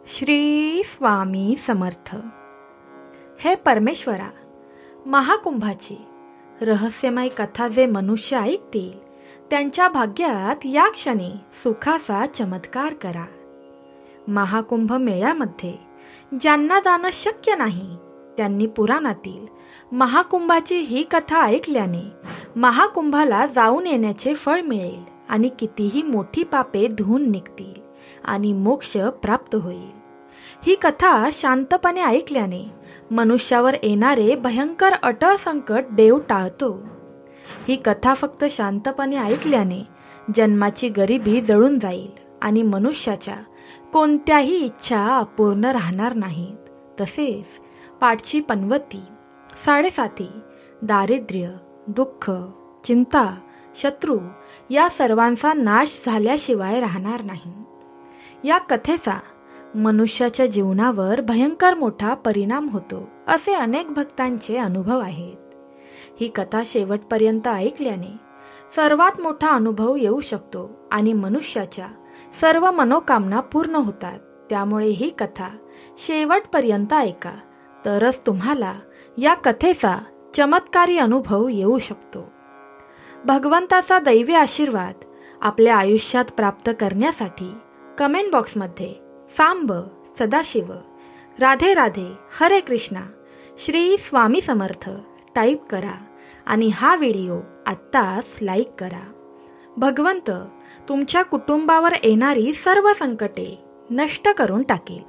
श्री स्वामी समर्थ. हे परमेश्वरा, महाकुंभाची रहस्यमय कथा जे मनुष्य ऐकतील त्यांच्या भाग्यात या क्षणी सुखाचा चमत्कार करा. महाकुंभ मेळ्यामध्ये ज्यांना जाणं शक्य नाही त्यांनी पुराणातील महाकुंभाची ही कथा ऐकल्याने महाकुंभाला जाऊन येण्याचे फळ मिळेल आणि कितीही मोठी पापे धुवून निघतील आणि मोक्ष प्राप्त होईल. ही कथा शांतपणे ऐकल्याने मनुष्यावर येणारे भयंकर अटळ संकट देव टाळतो. ही कथा फक्त शांतपणे ऐकल्याने जन्माची गरिबी जळून जाईल आणि मनुष्याच्या कोणत्याही इच्छा अपूर्ण राहणार नाहीत. तसेच पाठची पनवती, साडेसाती, दारिद्र्य, दुःख, चिंता, शत्रू या सर्वांचा नाश झाल्याशिवाय राहणार नाही. या कथेचा मनुष्याच्या जीवनावर भयंकर मोठा परिणाम होतो असे अनेक भक्तांचे अनुभव आहेत. ही कथा शेवटपर्यंत ऐकल्याने सर्वात मोठा अनुभव येऊ शकतो आणि मनुष्याच्या सर्व मनोकामना पूर्ण होतात. त्यामुळे ही कथा शेवटपर्यंत ऐका, तरच तुम्हाला या कथेचा चमत्कारी अनुभव येऊ शकतो. भगवंताचा दैवी आशीर्वाद आपल्या आयुष्यात प्राप्त करण्यासाठी कमेंट बॉक्समध्ये सांब, सदाशिव, राधे राधे, हरे कृष्णा, श्री स्वामी समर्थ टाईप करा आणि हा व्हिडिओ आत्ताच लाईक करा. भगवंत तुमच्या कुटुंबावर येणारी सर्व संकटे नष्ट करून टाकेल.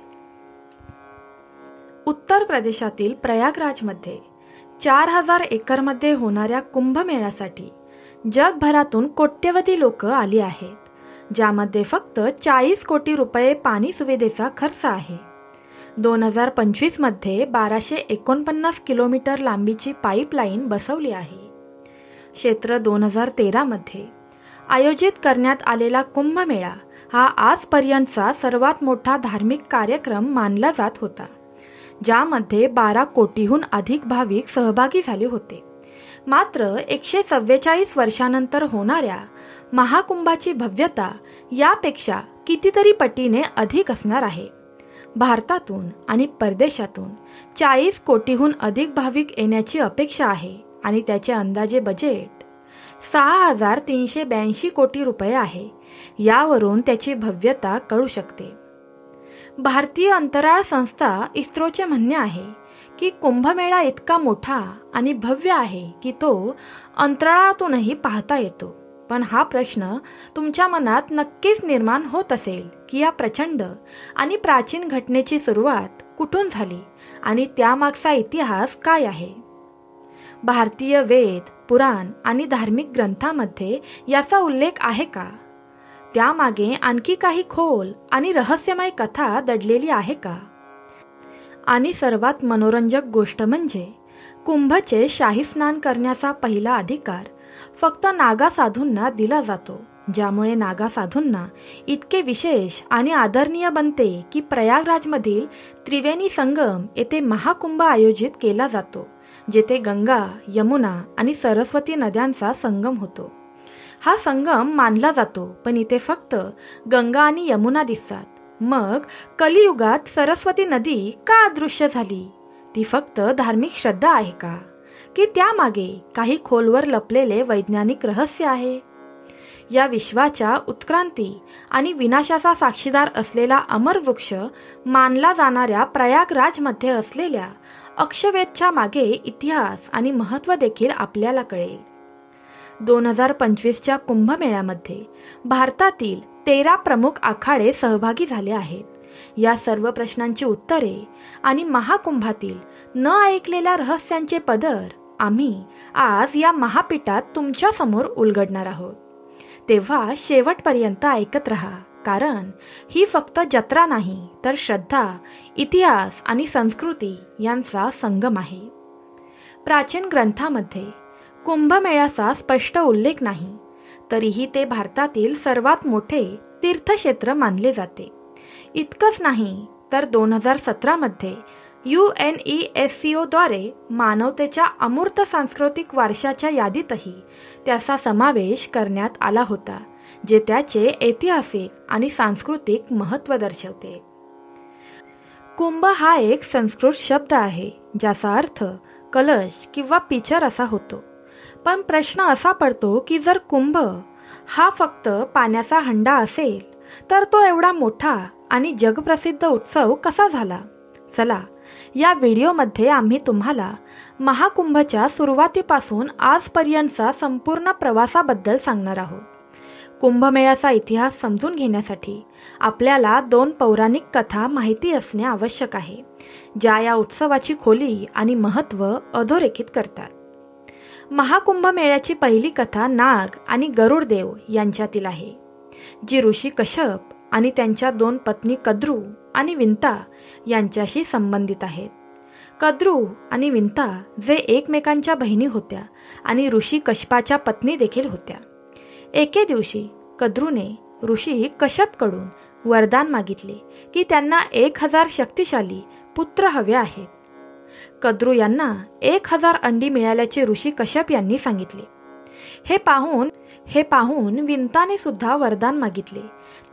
उत्तर प्रदेशातील प्रयागराजमध्ये 4000 एकरमध्ये होणाऱ्या कुंभमेळ्यासाठी जगभरातून कोट्यवधी लोक आली आहेत, ज्यामध्ये फक्त 40 कोटी रुपये पाणी सुविधेचा खर्च आहे. 2025 मध्ये 1249 किलोमीटर लांबीची पाईपलाईन बसवली आहे. क्षेत्र 2013 मध्ये आयोजित करण्यात आलेला कुंभमेळा हा आजपर्यंतचा सर्वात मोठा धार्मिक कार्यक्रम मानला जात होता, ज्यामध्ये 12 कोटीहून अधिक भाविक सहभागी झाले होते. मात्र 144 वर्षानंतर होणाऱ्या महाकुंभाची भव्यता यापेक्षा कितीतरी पटीने अधिक असणार आहे. भारतातून आणि परदेशातून 40 कोटीहून अधिक भाविक येण्याची अपेक्षा आहे आणि त्याचे अंदाजे बजेट 6382 कोटी रुपये आहे. यावरून त्याची भव्यता कळू शकते. भारतीय अंतराळ संस्था इस्रोचे म्हणणे आहे की कुंभमेळा इतका मोठा आणि भव्य आहे की तो अंतराळातूनही पाहता येतो. पण हा प्रश्न तुमच्या मनात नक्कीच निर्माण होत असेल की या प्रचंड आणि प्राचीन घटनेची सुरुवात कुठून झाली आणि त्यामागचा इतिहास काय आहे. भारतीय वेद, पुराण आणि धार्मिक ग्रंथामध्ये याचा उल्लेख आहे का? त्यामागे आणखी काही खोल आणि रहस्यमय कथा दडलेली आहे का? आणि सर्वात मनोरंजक गोष्ट म्हणजे कुंभचे शाही स्नान करण्याचा पहिला अधिकार फक्त नागा साधूंना दिला जातो, ज्यामुळे नागा साधूंना इतके विशेष आणि आदरणीय बनते की प्रयागराजमधील त्रिवेणी संगम येथे महाकुंभ आयोजित केला जातो, जेथे गंगा, यमुना आणि सरस्वती नद्यांचा संगम होतो. हा संगम मानला जातो, पण इथे फक्त गंगा आणि यमुना दिसतात. मग कलियुगात सरस्वती नदी का अदृश्य झाली? ती फक्त धार्मिक श्रद्धा आहे का, की त्यामागे काही खोलवर लपलेले वैज्ञानिक रहस्य आहे? या विश्वाच्या उत्क्रांती आणि विनाशाचा साक्षीदार असलेला अमर वृक्ष मानला जाणाऱ्या प्रयागराजमध्ये असलेल्या अक्षवेधच्या मागे इतिहास आणि महत्त्व देखील आपल्याला कळेल. 2025च्या कुंभमेळ्यामध्ये भारतातील 13 प्रमुख आखाडे सहभागी झाले आहेत. या सर्व प्रश्नांची उत्तरे आणि महाकुंभातील न ऐकलेल्या रहस्यांचे पदर आम्ही आज या महापीठात तुमच्या समोर उलगडणार आहोत. तेव्हा शेवटपर्यंत ऐकत रहा, कारण ही फक्त जत्रा नाही तर श्रद्धा, इतिहास आणि संस्कृती यांचा संगम आहे. प्राचीन ग्रंथामध्ये कुंभमेळ्याचा स्पष्ट उल्लेख नाही, तरीही ते भारतातील सर्वात मोठे तीर्थक्षेत्र मानले जाते. इतकंच नाही तर 2017 मध्ये UNESCO द्वारे मानवतेच्या अमूर्त सांस्कृतिक वारशाच्या यादीतही त्याचा समावेश करण्यात आला होता, जे त्याचे ऐतिहासिक आणि सांस्कृतिक महत्त्व दर्शवते. कुंभ हा एक संस्कृत शब्द आहे ज्याचा अर्थ कलश किंवा पिचर असा होतो. पण प्रश्न असा पडतो की जर कुंभ हा फक्त पाण्याचा हंडा असेल तर तो एवढा मोठा आणि जगप्रसिद्ध उत्सव कसा झाला? चला, या व्हिडिओमध्ये आम्ही तुम्हाला महाकुंभच्या सुरुवातीपासून आजपर्यंतचा संपूर्ण प्रवासाबद्दल सांगणार आहोत. कुंभमेळ्याचा इतिहास समजून घेण्यासाठी आपल्याला 2 पौराणिक कथा माहिती असणे आवश्यक आहे, ज्या या उत्सवाची खोली आणि महत्त्व अधोरेखित करतात. महाकुंभमेळ्याची पहिली कथा नाग आणि गरुडदेव यांच्यातील आहे, जी ऋषी कश्यप आणि त्यांच्या 2 पत्नी कद्रू आणि विंता यांच्याशी संबंधित आहेत. कद्रू आणि विंता जे एकमेकांच्या बहिणी होत्या आणि ऋषी कश्यपाच्या पत्नी देखील होत्या. एके दिवशी कद्रूने ऋषी कश्यपकडून वरदान मागितले की त्यांना 1000 शक्तिशाली पुत्र हवे आहेत. कद्रू यांना 1000 अंडी मिळाल्याचे ऋषी कश्यप यांनी सांगितले. हे पाहून विंताने सुद्धा वरदान मागितले.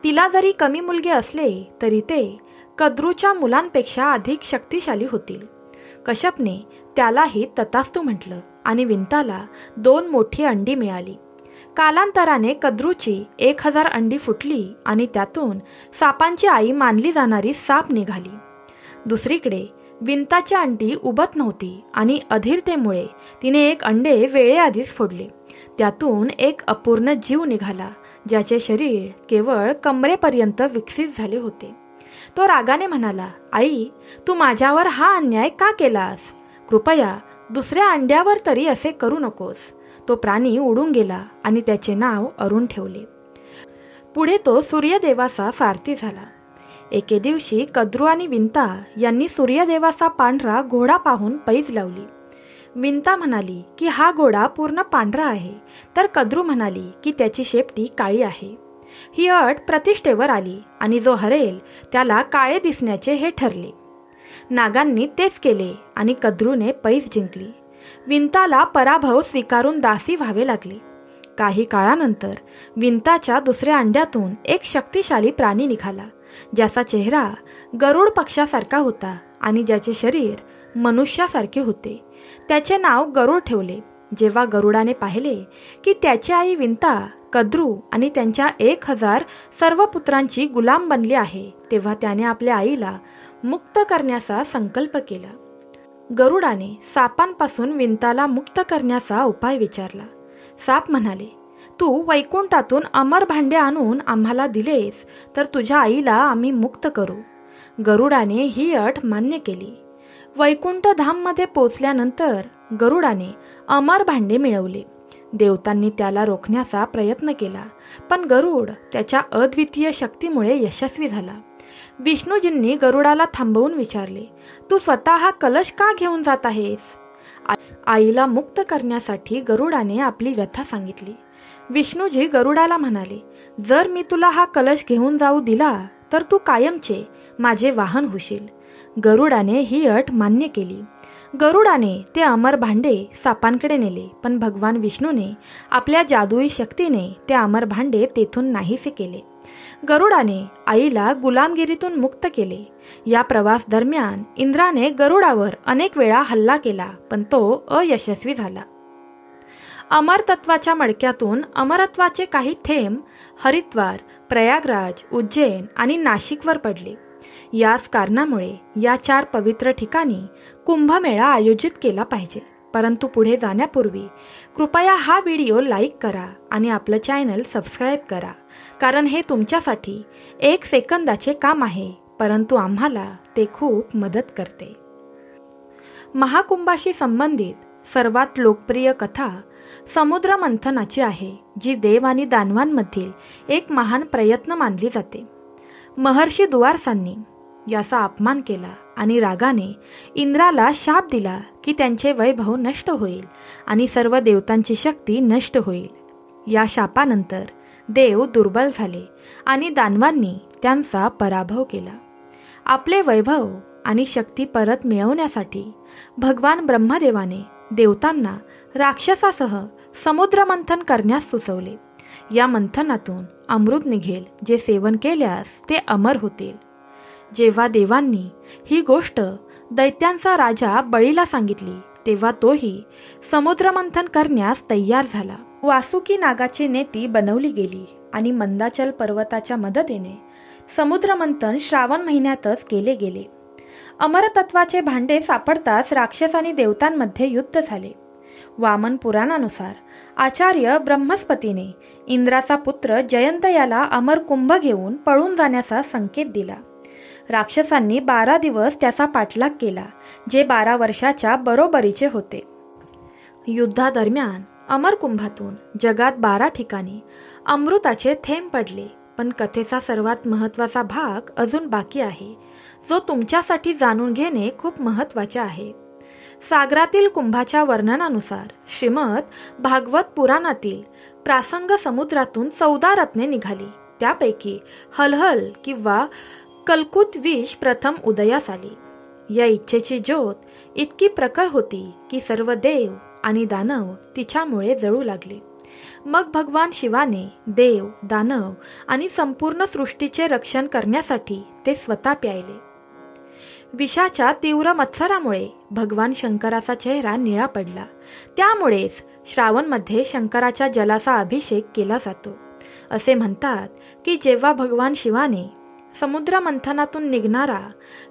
तिला जरी कमी मुलगे असले तरी ते कद्रूच्या मुलांपेक्षा अधिक शक्तिशाली होतील. कश्यपने त्यालाही तथास्तु म्हटलं आणि विंताला 2 मोठी अंडी मिळाली. कालांतराने कद्रूची 1000 अंडी फुटली आणि त्यातून सापांची आई मानली जाणारी साप निघाली. दुसरीकडे विंताची अंडी उबत नव्हती आणि अधीरतेमुळे तिने एक अंडे वेळेआधीच फोडले. त्यातून एक अपूर्ण जीव निघाला, ज्याचे शरीर केवळ कमरेपर्यंत विकसित झाले होते. तो रागाने म्हणाला, आई, तू माझ्यावर हा अन्याय का केलास? कृपया दुसऱ्या अंड्यावर तरी असे करू नकोस. तो प्राणी उडून गेला आणि त्याचे नाव अरुण ठेवले. पुढे तो सूर्यदेवाचा सारथी झाला. एके दिवशी कद्रू आणि विंता यांनी सूर्यदेवाचा पांढरा घोडा पाहून पैज लावली. विंता म्हणाली की हा घोडा पूर्ण पांढरा आहे, तर कद्रू म्हणाली की त्याची शेपटी काळी आहे. ही अट प्रतिष्ठेवर आली आणि जो हरेल त्याला काळे दिसण्याचे हे ठरले. नागांनी तेच केले आणि कद्रूने पैज जिंकली. विंताला पराभव स्वीकारून दासी व्हावे लागले. काही काळानंतर विंताच्या दुसऱ्या अंड्यातून एक शक्तिशाली प्राणी निघाला, ज्याचा चेहरा गरुड पक्षासारखा होता आणि ज्याचे शरीर मनुष्यासारखे होते. त्याचे नाव गरुड ठेवले. जेव्हा गरुडाने पाहिले की त्याची आई विंता कद्रू आणि त्यांच्या 1000 सर्व पुत्रांची गुलाम बनली आहे, तेव्हा त्याने आपल्या आईला मुक्त करण्याचा संकल्प केला. गरुडाने सापांपासून विंताला मुक्त करण्याचा उपाय विचारला. साप म्हणाले, तू वैकुंठातून अमर भांडे आणून आम्हाला दिलेस तर तुझ्या आईला आम्ही मुक्त करू. गरुडाने ही अट मान्य केली. वैकुंठ धाममध्ये पोचल्यानंतर गरुडाने अमर भांडे मिळवले. देवतांनी त्याला रोखण्याचा प्रयत्न केला, पण गरुड त्याच्या अद्वितीय शक्तीमुळे यशस्वी झाला. विष्णूजींनी गरुडाला थांबवून विचारले, तू स्वतः हा कलश का घेऊन जात आहेस? आईला मुक्त करण्यासाठी गरुडाने आपली व्यथा सांगितली. विष्णूजी गरुडाला म्हणाले, जर मी तुला हा कलश घेऊन जाऊ दिला तर तू कायमचे माझे वाहन होशील. गरुडाने ही अट मान्य केली. गरुडाने ते अमर भांडे सापांकडे नेले, पण भगवान विष्णूने आपल्या जादुई शक्तीने ते अमर भांडे तेथून नाहीसे केले. गरुडाने आईला गुलामगिरीतून मुक्त केले. या प्रवास दरम्यान इंद्राने गरुडावर अनेक वेळा हल्ला केला, पण तो अयशस्वी झाला. अमरतत्वाच्या मडक्यातून अमरत्वाचे काही थेंब हरिद्वार, प्रयागराज, उज्जैन आणि नाशिकवर पडले. याच कारणामुळे या 4 पवित्र ठिकाणी कुंभमेळा आयोजित केला पाहिजे. परंतु पुढे जाण्यापूर्वी कृपया हा व्हिडिओ लाईक करा आणि आपलं चॅनल सबस्क्राईब करा, कारण हे तुमच्यासाठी 1 सेकंदाचे काम आहे, परंतु आम्हाला ते खूप मदत करते. महाकुंभाशी संबंधित सर्वात लोकप्रिय कथा समुद्र मंथनाची आहे, जी देव आणि दानवांमधील एक महान प्रयत्न मानली जाते. महर्षी दुर्वासांनी याचा अपमान केला आणि रागाने इंद्राला शाप दिला की त्यांचे वैभव नष्ट होईल आणि सर्व देवतांची शक्ती नष्ट होईल. या शापानंतर देव दुर्बल झाले आणि दानवांनी त्यांचा पराभव केला. आपले वैभव आणि शक्ती परत मिळवण्यासाठी भगवान ब्रह्मदेवाने देवतांना राक्षसासह समुद्रमंथन करण्यास सुचवले. या मंथनातून अमृत निघेल, जे सेवन केल्यास ते अमर होतील. जेव्हा देवांनी ही गोष्ट दैत्यांचा राजा बळीला सांगितली तेव्हा तोही समुद्रमंथन करण्यास तयार झाला. वासुकी नागाची नेती बनवली गेली आणि मंदाचल पर्वताच्या मदतीने समुद्रमंथन श्रावण महिन्यातच केले गेले. अमरतत्वाचे भांडे सापडताच राक्षस आणि देवतांमध्ये युद्ध झाले. वामन पुराणानुसार आचार्य ब्रह्मस्पतीने इंद्राचा पुत्र जयंत याला अमर कुंभ घेऊन पळून जाण्याचा संकेत दिला. राक्षसांनी 12 दिवस त्याचा पाठलाग केला, जे 12 वर्षाच्या बरोबरीचे होते. युद्धादरम्यान अमरकुंभातून जगात 12 ठिकाणी अमृताचे थेंब पडले. पण कथेचा सर्वात महत्त्वाचा भाग अजून बाकी आहे, जो तुमच्यासाठी जाणून घेणे खूप महत्त्वाचे आहे. सागरातील कुंभाच्या वर्णनानुसार श्रीमद भागवत पुराणातील प्रासंग समुद्रातून 14 रत्ने निघाली. त्यापैकी हलहल किंवा कलकुत विष प्रथम उदयास आली. या इच्छेची ज्योत इतकी प्रखर होती की सर्व देव आणि दानव तिच्यामुळे जळू लागले. मग भगवान शिवाने देव, दानव आणि संपूर्ण सृष्टीचे रक्षण करण्यासाठी ते स्वतः प्यायले. विषाच्या तीव्र मत्सरामुळे भगवान शंकराचा चेहरा निळा पडला. त्यामुळेच श्रावणमध्ये शंकराच्या जलाचा अभिषेक केला जातो. असे म्हणतात की जेव्हा भगवान शिवाने समुद्र मंथनातून निघणारा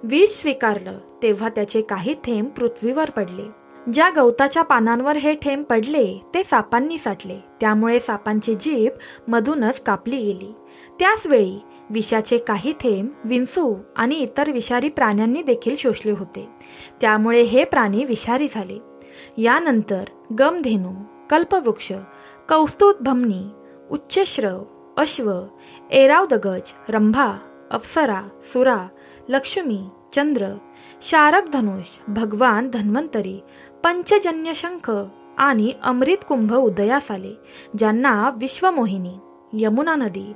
विष स्वीकारलं तेव्हा त्याचे काही थेंब पृथ्वीवर पडले. ज्या गवताच्या पानांवर हे थेंब पडले ते सापांनी चाटले, त्यामुळे सापांची जीभ मधूनच कापली गेली. त्याचवेळी विषाचे काही थेंब विंचू आणि इतर विषारी प्राण्यांनी देखील शोषले होते, त्यामुळे हे प्राणी विषारी झाले. यानंतर गमधेनू, कल्पवृक्ष, कौस्तुभमनी, उच्चश्रव, अश्व, ऐरावतगज, रंभा, अप्सरा, सुरा, लक्ष्मी, चंद्र, शारक धनुष, भगवान धन्वंतरी, पंचजन्य शंख आणि अमृत कुंभ उदयास आले, ज्यांना विश्वमोहिनी, यमुना नदी,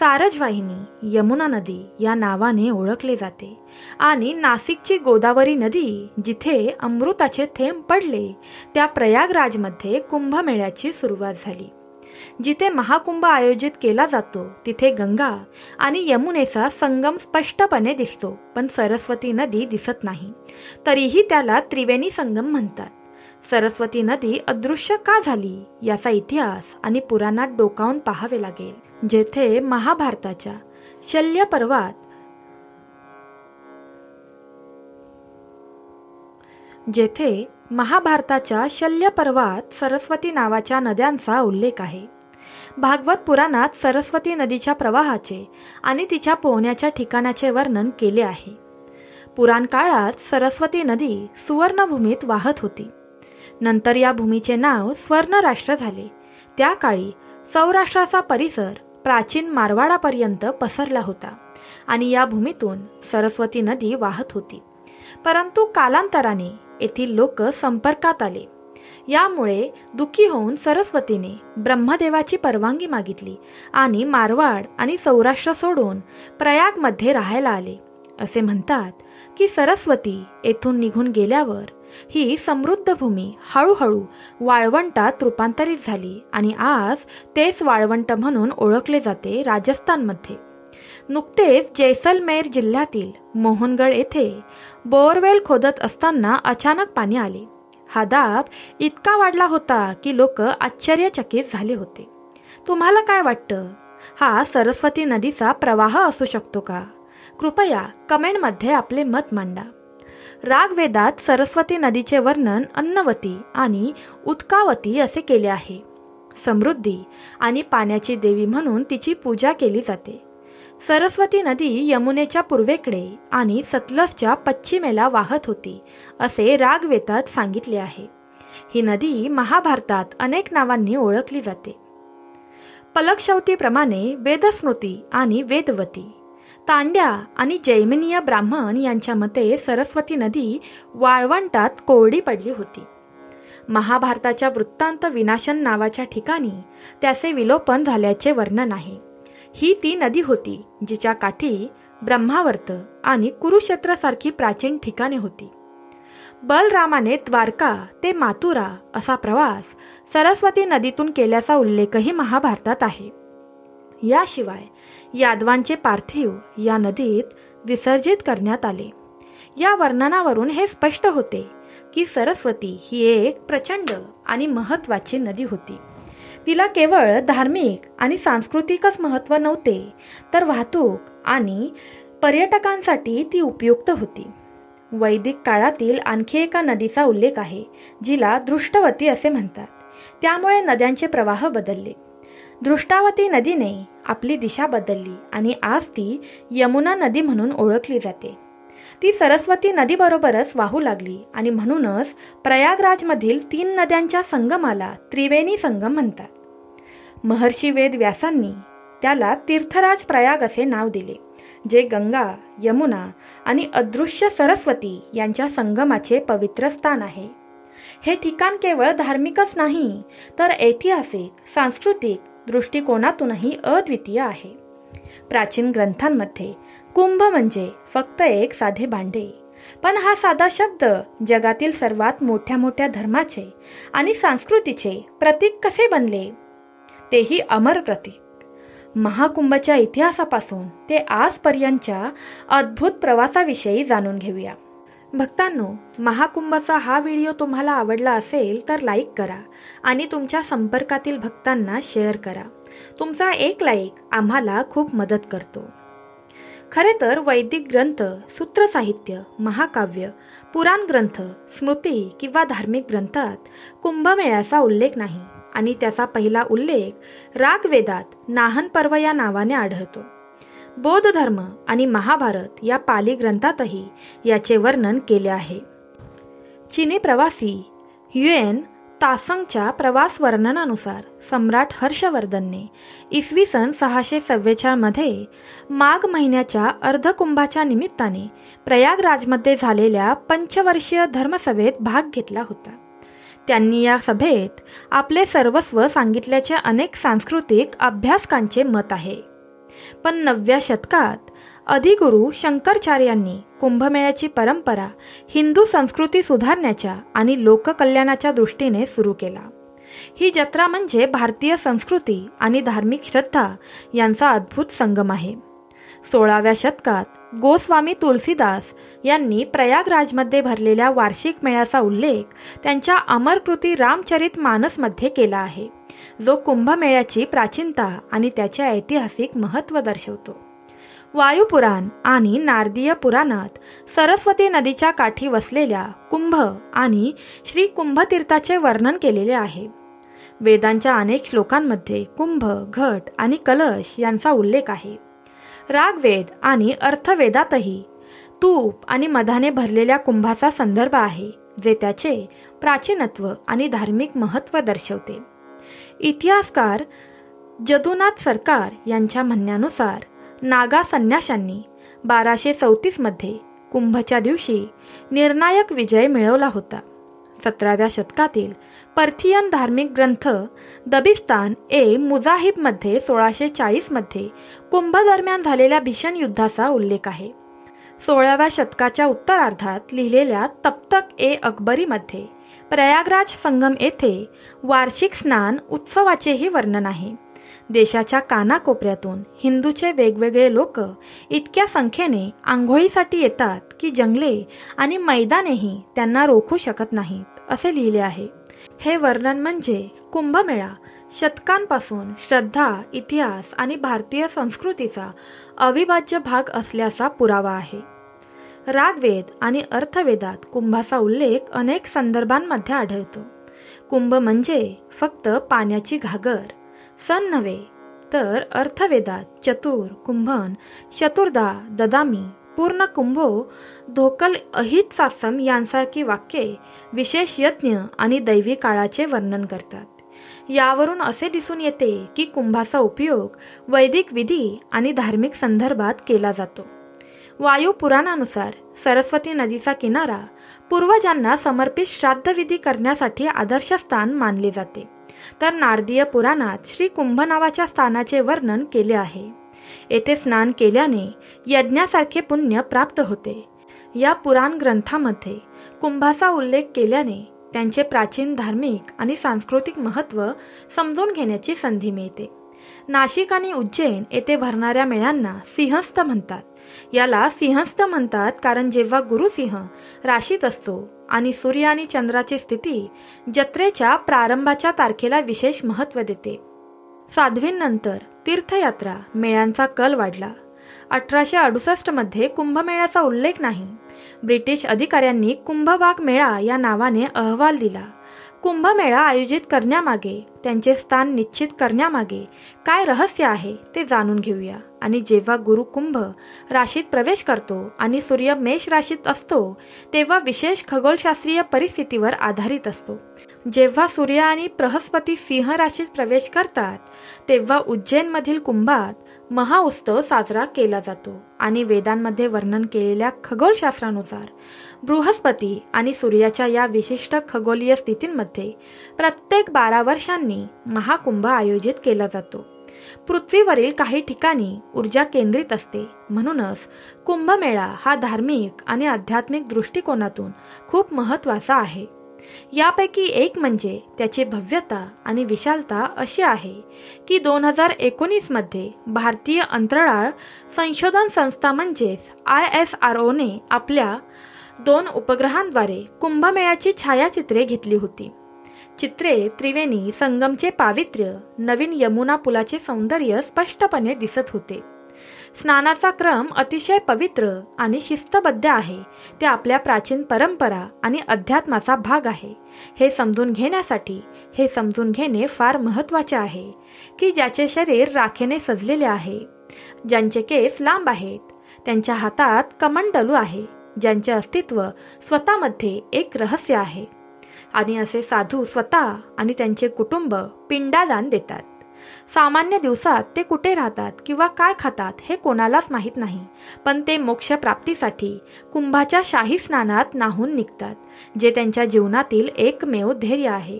सारजवाहिनी, यमुना नदी या नावाने ओळखले जाते. आणि नाशिकची गोदावरी नदी, जिथे अमृताचे थेंब पडले, त्या प्रयागराजमध्ये कुंभमेळ्याची सुरुवात झाली. जिथे महाकुंभ आयोजित केला जातो तिथे गंगा आणि यमुनेचा संगम स्पष्टपणे दिसतो, पण सरस्वती नदी दिसत नाही. तरीही त्याला त्रिवेणी संगम म्हणतात. सरस्वती नदी अदृश्य का झाली याचा इतिहास आणि पुराणात डोकावून पाहावे लागेल. जेथे महाभारताच्या शल्य पर्वात सरस्वती नावाच्या नद्यांचा उल्लेख आहे. भागवत पुराणात सरस्वती नदीच्या प्रवाहाचे आणि तिच्या पोहण्याच्या ठिकाणाचे वर्णन केले आहे. पुराण काळात सरस्वती नदी सुवर्णभूमीत वाहत होती. नंतर या भूमीचे नाव स्वर्णराष्ट्र झाले. त्या काळी सौराष्ट्राचा परिसर प्राचीन मारवाडापर्यंत पसरला होता आणि या भूमीतून सरस्वती नदी वाहत होती. परंतु कालांतराने येथील लोक संपर्कात आले. यामुळे दुःखी होऊन सरस्वतीने ब्रह्मदेवाची परवानगी मागितली आणि मारवाड आणि सौराष्ट्र सोडून प्रयागमध्ये राहायला आले. असे म्हणतात की सरस्वती येथून निघून गेल्यावर ही समृद्ध भूमी हळूहळू वाळवंटात रूपांतरित झाली आणि आज तेच वाळवंट म्हणून ओळखले जाते. राजस्थानमध्ये नुकतेच जैसलमेर जिल्ह्यातील मोहनगड येथे बोरवेल खोदत असताना अचानक पाणी आले. हा दाब इतका वाढला होता की लोक आश्चर्यचकित झाले होते. तुम्हाला काय वाटतं? हा सरस्वती नदीचा प्रवाह असू शकतो का? कृपया कमेंटमध्ये आपले मत मांडा. रागवेदात सरस्वती नदीचे वर्णन अन्नवती आणि उत्कावती असे केले आहे. समृद्धी आणि पाण्याची देवी म्हणून तिची पूजा केली जाते. सरस्वती नदी यमुनेच्या पूर्वेकडे आणि सतलजच्या पश्चिमेला वाहत होती असे रागवेदात सांगितले आहे. ही नदी महाभारतात अनेक नावांनी ओळखली जाते. पलकशौतीप्रमाणे वेदस्मृती आणि वेदवती, तांड्या आणि जैमिनीय ब्राह्मण यांच्या मते सरस्वती नदी वाळवंटात कोरडी पडली होती. महाभारताच्या वृत्तांत विनाशन नावाच्या ठिकाणी त्याचे विलोपन झाल्याचे वर्णन आहे. ही ती नदी होती जिच्या काठी ब्रह्मावर्त आणि कुरुक्षेत्रासारखी प्राचीन ठिकाणे होती. बलरामाने द्वारका ते माथुरा असा प्रवास सरस्वती नदीतून केल्याचा उल्लेखही महाभारतात आहे. याशिवाय यादवांचे पार्थिव या नदीत विसर्जित करण्यात आले. या वर्णनावरून हे स्पष्ट होते की सरस्वती ही एक प्रचंड आणि महत्त्वाची नदी होती. तिला केवळ धार्मिक आणि सांस्कृतिकच महत्त्व नव्हते, तर वाहतूक आणि पर्यटकांसाठी ती उपयुक्त होती. वैदिक काळातील आणखी एका नदीचा उल्लेख आहे, जिला दृष्टवती असे म्हणतात. त्यामुळे नद्यांचे प्रवाह बदलले. दृष्टावती नदीने आपली दिशा बदलली आणि आज ती यमुना नदी म्हणून ओळखली जाते. ती सरस्वती नदीबरोबरच वाहू लागली आणि म्हणूनच प्रयागराजमधील 3 नद्यांच्या संगमाला त्रिवेणी संगम म्हणतात. महर्षी वेद व्यासांनी त्याला तीर्थराज प्रयाग असे नाव दिले, जे गंगा, यमुना आणि अदृश्य सरस्वती यांच्या संगमाचे पवित्र स्थान आहे. हे ठिकाण केवळ धार्मिकच नाही, तर ऐतिहासिक, सांस्कृतिक दृष्टिकोनातूनही अद्वितीय आहे. प्राचीन ग्रंथांमध्ये कुंभ म्हणजे फक्त एक साधे भांडे, पण हा साधा शब्द जगातील सर्वात मोठ्या मोठ्या धर्माचे आणि संस्कृतीचे प्रतीक कसे बनले, तेही अमर प्रतीक. महाकुंभच्या इतिहासापासून ते आजपर्यंतच्या अद्भुत प्रवासाविषयी जाणून घेऊया. भक्तांनो, महाकुंभचा हा व्हिडिओ तुम्हाला आवडला असेल तर लाईक करा आणि तुमच्या संपर्कातील भक्तांना शेअर करा. तुमचा एक लाईक आम्हाला खूप मदत करतो. खरे तर वैदिक ग्रंथ, सूत्रसाहित्य, महाकाव्य, पुराण ग्रंथ, स्मृती किंवा धार्मिक ग्रंथात कुंभमेळ्याचा उल्लेख नाही आणि त्याचा पहिला उल्लेख रागवेदात नाहन पर्व या नावाने आढळतो. बौद्ध धर्म आणि महाभारत या पाली ग्रंथातही याचे वर्णन केले आहे. चीनी प्रवासी ह्युएन तासंगच्या प्रवास वर्णनानुसार सम्राट हर्षवर्धनने इसवी सन 644 मध्ये माघ महिन्याच्या अर्धकुंभाच्या निमित्ताने प्रयागराजमध्ये झालेल्या पंचवर्षीय धर्मसभेत भाग घेतला होता. त्यांनी या सभेत आपले सर्वस्व सांगितल्याचे अनेक सांस्कृतिक अभ्यासकांचे मत आहे. पण 9व्या शतकात अधिगुरु शंकराचार्यांनी कुंभमेळ्याची परंपरा हिंदू संस्कृती सुधारण्याच्या आणि लोककल्याणाच्या दृष्टीने सुरू केला. ही जत्रा म्हणजे भारतीय संस्कृती आणि धार्मिक श्रद्धा यांचा अद्भुत संगम आहे. 16व्या शतकात गोस्वामी तुलसीदास यांनी प्रयागराजमध्ये भरलेल्या वार्षिक मेळ्याचा उल्लेख त्यांच्या अमरकृती रामचरित मानसमध्ये केला आहे, जो कुंभमेळ्याची प्राचीनता आणि त्याचे ऐतिहासिक महत्त्व दर्शवतो. वायुपुराण आणि नारदीय पुराणात सरस्वती नदीच्या काठी वसलेल्या कुंभ आणि श्री कुंभतीर्थाचे वर्णन केलेले आहे. वेदांच्या अनेक श्लोकांमध्ये कुंभ, घट आणि कलश यांचा उल्लेख आहे. रागवेद आणि अर्थवेदातही तूप आणि मधाने भरलेल्या कुंभाचा संदर्भ आहे, जे त्याचे प्राचीनत्व आणि धार्मिक महत्त्व दर्शवते. इतिहासकार जदुनाथ सरकार यांच्या म्हणण्यानुसार नागा संन्याशांनी 1234 मध्ये कुंभच्या दिवशी निर्णायक विजय मिळवला होता. 17व्या शतकातील पर्थियन धार्मिक ग्रंथ दबिस्तान ए मुजाहिबमध्ये 1640 मध्ये कुंभ दरम्यान झालेल्या भीषण युद्धाचा उल्लेख आहे. 16व्या शतकाच्या उत्तरार्धात लिहिलेल्या तप्तक ए अकबरीमध्ये प्रयागराज संगम येथे वार्षिक स्नान उत्सवाचेही वर्णन आहे. देशाच्या कानाकोपऱ्यातून हिंदूचे वेगवेगळे लोक इतक्या संख्येने आंघोळीसाठी येतात की जंगले आणि मैदानेही त्यांना रोखू शकत नाहीत, असे लिहिले आहे. हे वर्णन म्हणजे कुंभमेळा शतकांपासून श्रद्धा, इतिहास आणि भारतीय संस्कृतीचा अविभाज्य भाग असल्याचा पुरावा आहे. रागवेद आणि अर्थवेदात कुंभाचा उल्लेख अनेक संदर्भांमध्ये आढळतो. कुंभ म्हणजे फक्त पाण्याची घागर, सन नव्हे, तर अर्थवेदात चतुर, कुंभन, चतुर्धा, ददामी, पूर्ण कुंभो, धोकल अहित सासम यांसारखी वाक्ये विशेष यज्ञ आणि दैवी काळाचे वर्णन करतात. यावरून असे दिसून येते की कुंभाचा उपयोग वैदिक विधी आणि धार्मिक संदर्भात केला जातो. वायू पुराणानुसार सरस्वती नदीचा किनारा पूर्वजांना समर्पित श्राद्धविधी करण्यासाठी आदर्श स्थान मानले जाते, तर नारदीय पुराणात श्री कुंभ नावाच्या स्थानाचे वर्णन केले आहे. येथे स्नान केल्याने यज्ञासारखे पुण्य प्राप्त होते. या पुराण ग्रंथामध्ये कुंभाचा उल्लेख केल्याने त्यांचे प्राचीन धार्मिक आणि सांस्कृतिक महत्त्व समजून घेण्याची संधी मिळते. नाशिक आणि उज्जैन येथे भरणाऱ्या मेळ्यांना सिंहस्थ म्हणतात, याला सिंहस्थ म्हणतात, कारण जेव्हा गुरु सिंह राशीत असतो आणि सूर्य आणि चंद्राची स्थिती जत्रेच्या प्रारंभाच्या तारखेला विशेष महत्त्व देते. साध्वींनंतर तीर्थयात्रा मेळ्यांचा कल वाढला. 1868 मध्ये कुंभमेळ्याचा उल्लेख नाही. ब्रिटिश अधिकाऱ्यांनी कुंभबाग मेळा या नावाने अहवाल दिला. कुंभमेळा आयोजित करण्यामागे, त्यांचे स्थान निश्चित करण्यामागे काय रहस्य आहे ते जाणून घेऊया. आणि जेव्हा गुरु कुंभ राशीत प्रवेश करतो आणि सूर्य मेष राशीत असतो तेव्हा विशेष खगोलशास्त्रीय परिस्थितीवर आधारित असतो. जेव्हा सूर्य आणि बृहस्पती सिंह राशीत प्रवेश करतात तेव्हा उज्जैनमधील कुंभात महाउत्सव साजरा केला जातो. आणि वेदांमध्ये वर्णन केलेल्या खगोलशास्त्रानुसार बृहस्पती आणि सूर्याच्या या विशिष्ट खगोलीय स्थितींमध्ये प्रत्येक 12 वर्षांनी महाकुंभ आयोजित केला जातो. पृथ्वीवरील काही ठिकाणी ऊर्जा केंद्रित असते, म्हणूनच कुंभमेळा हा धार्मिक आणि आध्यात्मिक दृष्टिकोनातून खूप महत्त्वाचा आहे. यापैकी एक म्हणजे त्याची भव्यता आणि विशालता अशी आहे की 2019 मध्ये भारतीय अंतराळ संशोधन संस्था म्हणजेच ISROने आपल्या 2 उपग्रहांद्वारे कुंभमेळ्याची छायाचित्रे घेतली होती. चित्रे त्रिवेणी संगमचे पावित्र्य, नवीन यमुना पुलाचे सौंदर्य स्पष्टपणे दिसत होते. स्नानाचा क्रम अतिशय पवित्र आणि शिस्तबद्ध आहे. ते आपल्या प्राचीन परंपरा आणि अध्यात्माचा भाग आहे. हे समजून घेणे फार महत्त्वाचे आहे की ज्याचे शरीर राखेने सजलेले आहे, ज्यांचे केस लांब आहेत, त्यांच्या हातात कमंडलू आहे, ज्यांचे अस्तित्व स्वतःमध्ये एक रहस्य आहे. आणि असे साधू स्वतः आणि त्यांचे कुटुंब पिंडदान देतात. सामान्य दिवसात ते कुठे राहतात किंवा काय खातात हे कोणालाच माहीत नाही, पण ते मोक्ष प्राप्तीसाठी कुंभाच्या शाही स्नानात न्हाऊन निघतात, जे त्यांच्या जीवनातील एकमेव ध्येय आहे.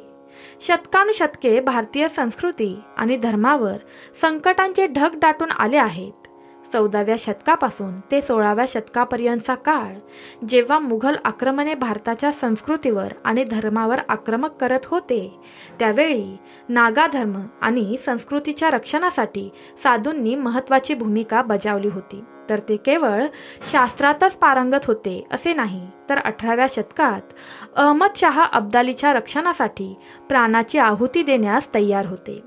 शतकानुशतके भारतीय संस्कृती आणि धर्मावर संकटांचे ढग दाटून आले आहेत. 14व्या शतकापासून ते 16व्या शतकापर्यंतचा काळ, जेव्हा मुघल आक्रमणे भारताच्या संस्कृतीवर आणि धर्मावर आक्रमक करत होते, त्यावेळी नागा धर्म आणि संस्कृतीच्या रक्षणासाठी साधूंनी महत्त्वाची भूमिका बजावली होती. तर ते केवळ शास्त्रातच पारंगत होते असे नाही, तर 18व्या शतकात अहमदशाह अब्दालीच्या रक्षणासाठी प्राणाची आहुती देण्यास तयार होते.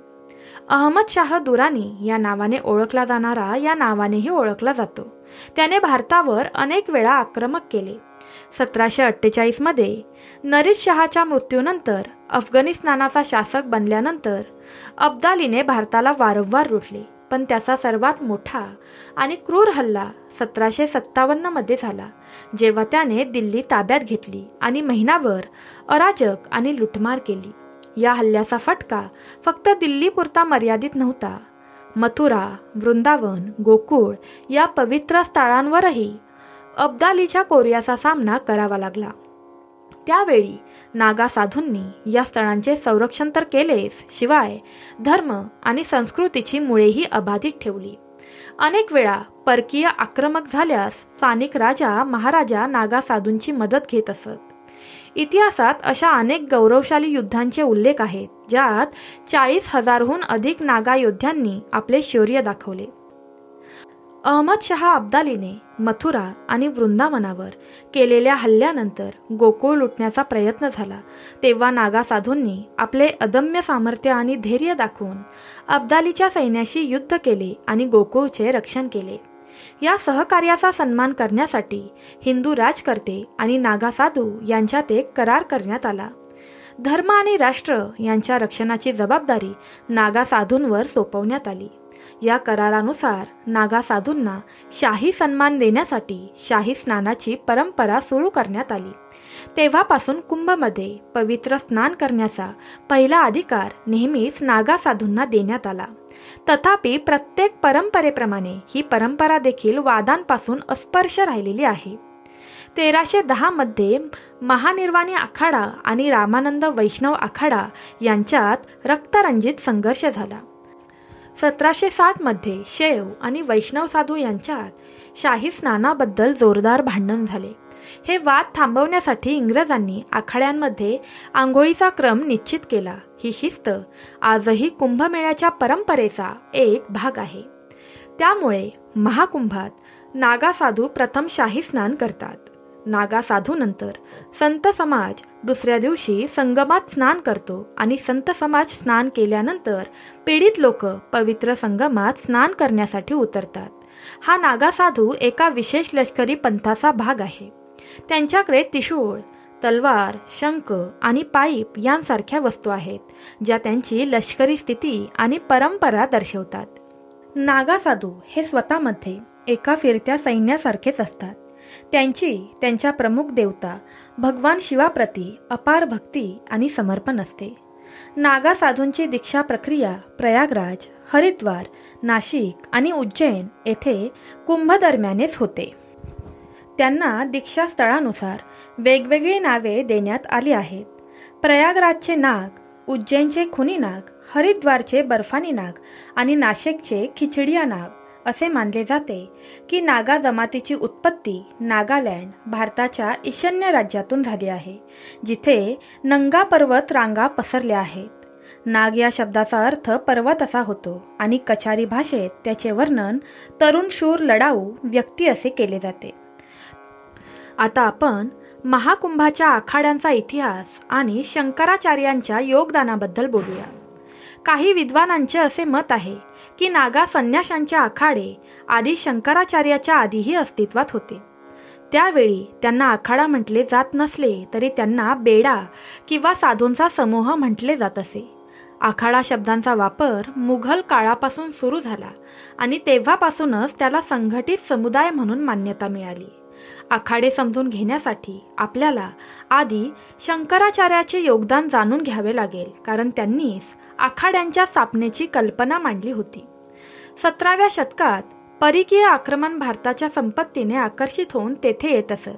अहमदशाह दुरानी या नावाने ओळखला जाणारा या नावानेही ओळखला जातो. त्याने भारतावर अनेक वेळा आक्रमक केले. 1748 मध्ये नरीदशहाच्या मृत्यूनंतर अफगाणिस्तानाचा शासक बनल्यानंतर अब्दालीने भारताला वारंवार लुटले, पण त्याचा सर्वात मोठा आणि क्रूर हल्ला 1757 मध्ये झाला, जेव्हा त्याने दिल्ली ताब्यात घेतली आणि महिनाभर अराजक आणि लुटमार केली. या हल्ल्याचा फटका फक्त दिल्लीपुरता मर्यादित नव्हता. मथुरा, वृंदावन, गोकुळ या पवित्र स्थळांवरही अब्दालीच्या कोर्याचा सामना करावा लागला. त्यावेळी नागा साधूंनी या स्थळांचे संरक्षण तर केलेच, शिवाय धर्म आणि संस्कृतीची मुळेही अबाधित ठेवली. अनेक वेळा परकीय आक्रमक झाल्यास स्थानिक राजा महाराजा नागा साधूंची मदत घेत असत. इतिहासात अशा अनेक गौरवशाली युद्धांचे उल्लेख आहेत, ज्यात 40,000हून अधिक नागा योद्ध्यांनी आपले शौर्य दाखवले. अहमदशाह अब्दालीने मथुरा आणि वृंदावनावर केलेल्या हल्ल्यानंतर गोकुळ लुटण्याचा प्रयत्न झाला, तेव्हा नागा साधूंनी आपले अदम्य सामर्थ्य आणि धैर्य दाखवून अब्दालीच्या सैन्याशी युद्ध केले आणि गोकुळचे रक्षण केले. या सहकार्याचा सन्मान करण्यासाठी हिंदू राजकर्ते आणि नागा साधू यांच्यात एक करार करण्यात आला. धर्म आणि राष्ट्र यांच्या रक्षणाची जबाबदारी नागा साधूंवर सोपवण्यात आली. या करारानुसार नागा साधूंना शाही सन्मान देण्यासाठी शाही स्नानाची परंपरा सुरू करण्यात आली. तेव्हापासून कुंभमध्ये पवित्र स्नान करण्याचा पहिला अधिकार नेहमीच नागा साधूंना देण्यात आला. तथापि प्रत्येक परंपरेप्रमाणे ही परंपरा देखील वादांपासून अस्पर्श राहिलेली आहे. 1310 मध्ये महानिर्वाणी आखाडा आणि रामानंद वैष्णव आखाडा यांच्यात रक्तरंजित संघर्ष झाला. 1760 मध्ये शैव आणि वैष्णव साधू यांच्यात शाही स्नानाबद्दल जोरदार भांडण झाले. हे वाद थांबवण्यासाठी इंग्रजांनी आखाड्यांमध्ये आंघोळीचा क्रम निश्चित केला. ही शिस्त आजही कुंभमेळ्याच्या परंपरेचा एक भाग आहे. त्यामुळे महाकुंभात नागा साधू प्रथम शाही स्नान करतात. नागा साधूनंतर संत समाज दुसऱ्या दिवशी संगमात स्नान करतो आणि संत समाज स्नान केल्यानंतर पीडित लोक पवित्र संगमात स्नान करण्यासाठी उतरतात. हा नागा साधू एका विशेष लष्करी पंथाचा भाग आहे. त्यांच्याकडे त्रिशूळ, तलवार, शंख आणि पाईप यांसारख्या वस्तू आहेत, ज्या त्यांची लष्करी स्थिती आणि परंपरा दर्शवतात. नागा साधू हे स्वतःमध्ये एका फिरत्या सैन्यासारखेच असतात. त्यांची त्यांच्या प्रमुख देवता भगवान शिवाप्रती अपार भक्ती आणि समर्पण असते. नागा साधूंची दीक्षा प्रक्रिया प्रयागराज, हरिद्वार, नाशिक आणि उज्जैन येथे कुंभ दरम्यानच होते. त्यांना दीक्षा स्थळानुसार वेगवेगळी नावे देण्यात आली आहेत. प्रयागराजचे नाग, उज्जैनचे खुनी नाग, हरिद्वारचे बर्फानी नाग आणि नाशिकचे खिचडिया नाग असे मानले जाते की नागा जमातीची उत्पत्ती नागालँड, भारताच्या ईशान्य राज्यातून झाली आहे, जिथे नंगा पर्वत रांगा पसरल्या आहेत. नाग या शब्दाचा अर्थ पर्वत असा होतो आणि कछारी भाषेत त्याचे वर्णन तरुण शूर लढाऊ व्यक्ती असे केले जाते. आता आपण महाकुंभाच्या आखाड्यांचा इतिहास आणि शंकराचार्यांच्या योगदानाबद्दल बोलूया. काही विद्वानांचे असे मत आहे की नागा संन्याशांचे आखाडे आधी शंकराचार्याच्या आधीही अस्तित्वात होते. त्यावेळी त्यांना आखाडा म्हटले जात नसले तरी त्यांना बेडा किंवा साधूंचा समूह म्हटले जात असे. आखाडा शब्दांचा वापर मुघल काळापासून सुरू झाला आणि तेव्हापासूनच त्याला संघटित समुदाय म्हणून मान्यता मिळाली. आखाडे समजून घेण्यासाठी आपल्याला आधी शंकराचार्याचे योगदान जाणून घ्यावे लागेल, कारण त्यांनीच आखाड्यांच्या स्थापनेची कल्पना मांडली होती. 17व्या शतकात परकीय आक्रमण भारताच्या संपत्तीने आकर्षित होऊन तेथे येत असत.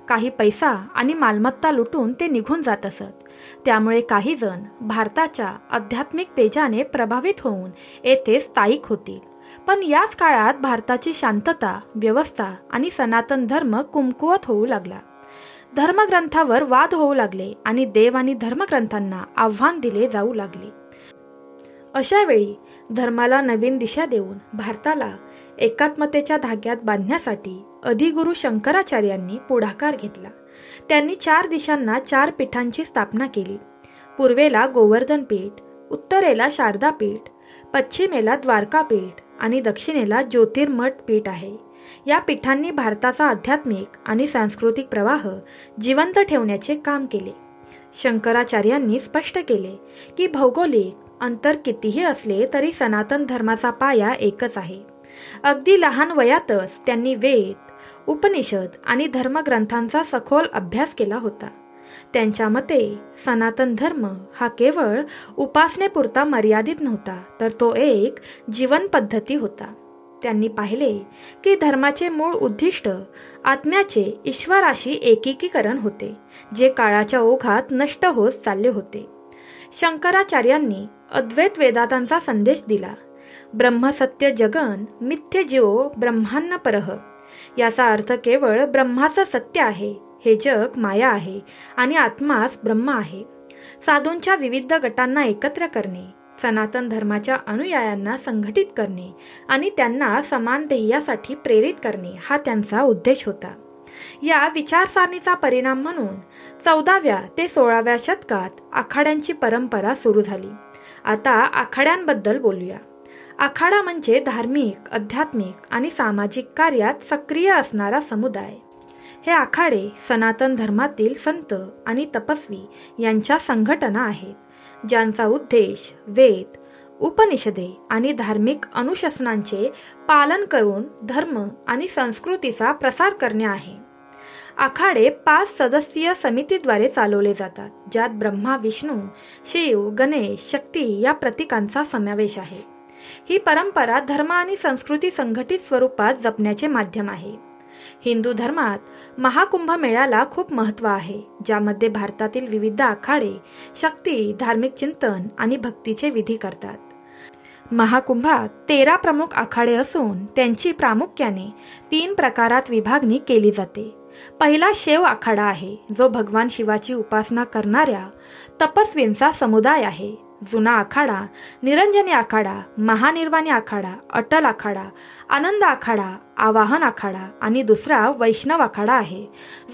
काही पैसा आणि मालमत्ता लुटून ते निघून जात असत. त्यामुळे काही जण भारताच्या आध्यात्मिक तेजाने प्रभावित होऊन येथे स्थायिक होतील. पण याच काळात भारताची शांतता, व्यवस्था आणि सनातन धर्म कमकुवत होऊ लागला. धर्मग्रंथावर वाद होऊ लागले आणि देव आणि धर्मग्रंथांना आव्हान दिले जाऊ लागले. अशा वेळी धर्माला नवीन दिशा देऊन भारताला एकात्मतेच्या धाग्यात बांधण्यासाठी अधिगुरु शंकराचार्यांनी पुढाकार घेतला. त्यांनी 4 दिशांना 4 पीठांची स्थापना केली. पूर्वेला गोवर्धन पीठ, उत्तरेला शारदा पीठ, पश्चिमेला द्वारका पीठ आणि दक्षिणेला ज्योतिर्मठ पीठ आहे. या पीठांनी भारताचा आध्यात्मिक आणि सांस्कृतिक प्रवाह जिवंत ठेवण्याचे काम केले. शंकराचार्यांनी स्पष्ट केले की भौगोलिक अंतर कितीही असले तरी सनातन धर्माचा पाया एकच आहे. अगदी लहान वयातच त्यांनी वेद, उपनिषद आणि धर्मग्रंथांचा सखोल अभ्यास केला होता. त्यांच्या मते सनातन धर्म हा केवळ उपासनेपुरता मर्यादित नव्हता, तर तो एक जीवन पद्धती होता. त्यांनी पाहिले की धर्माचे मूळ उद्दिष्ट आत्म्याचे ईश्वराशी एकीकरण होते, जे काळाच्या ओघात नष्ट होत चालले होते. शंकराचार्यांनी अद्वैत वेदांतांचा संदेश दिला. ब्रह्मसत्य जगन मिथ्य जीवो ब्रह्मान्न परह. याचा अर्थ केवळ ब्रह्माचं सत्य आहे, हे जग माया आहे आणि आत्माच ब्रह्म आहे. साधूंच्या विविध गटांना एकत्र करणे, सनातन धर्माच्या अनुयायांना संघटित करणे आणि त्यांना समान ध्येयासाठी प्रेरित करणे हा त्यांचा उद्देश होता. या विचारसरणीचा परिणाम म्हणून 14व्या ते 16व्या शतकात आखाड्यांची परंपरा सुरू झाली. आता आखाड्यांबद्दल बोलूया. आखाडा म्हणजे धार्मिक, आध्यात्मिक आणि सामाजिक कार्यात सक्रिय असणारा समुदाय. हे आखाडे सनातन धर्मातील संत आणि तपस्वी यांच्या संघटना आहेत, ज्यांचा उद्देश वेद, उपनिषदे आणि धार्मिक अनुशासनांचे पालन करून धर्म आणि संस्कृतीचा प्रसार करणे आहे. आखाडे 5 सदस्यीय समितीद्वारे चालवले जातात, ज्यात ब्रह्मा, विष्णू, शिव, गणेश, शक्ती या प्रतीकांचा समावेश आहे. ही परंपरा धर्म आणि संस्कृती संघटित स्वरूपात जपण्याचे माध्यम आहे. हिंदू धर्मात महाकुंभ मेळ्याला खूप महत्त्व आहे, ज्यामध्ये भारतातील विविध आखाडे शक्ती, धार्मिक चिंतन आणि भक्तीचे विधी करतात. महाकुंभात 13 प्रमुख आखाडे असून त्यांची प्रामुख्याने 3 प्रकारात विभागणी केली जाते. पहिला शैव आखाडा आहे, जो भगवान शिवाची उपासना करणाऱ्या तपस्वींचा समुदाय आहे. जुना आखाडा, निरंजनी आखाडा, महानिर्वाणी आखाडा, अटल आखाडा, आनंद आखाडा, आवाहन आखाडा आणि दुसरा वैष्णव आखाडा आहे,